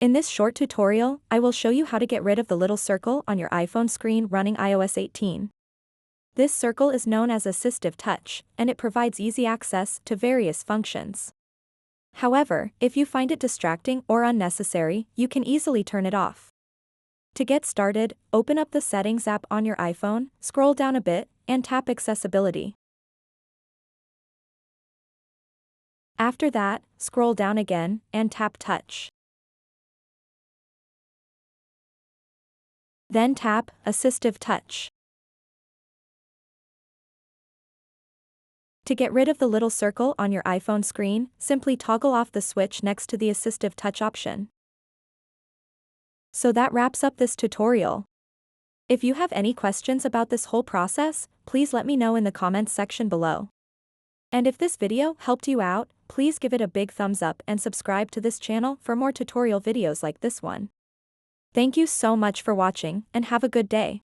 In this short tutorial, I will show you how to get rid of the little circle on your iPhone screen running iOS 18. This circle is known as Assistive Touch, and it provides easy access to various functions. However, if you find it distracting or unnecessary, you can easily turn it off. To get started, open up the Settings app on your iPhone, scroll down a bit, and tap Accessibility. After that, scroll down again, and tap Touch. Then tap Assistive Touch. To get rid of the little circle on your iPhone screen, simply toggle off the switch next to the Assistive Touch option. So that wraps up this tutorial. If you have any questions about this whole process, please let me know in the comments section below. And if this video helped you out, please give it a big thumbs up and subscribe to this channel for more tutorial videos like this one. Thank you so much for watching, and have a good day.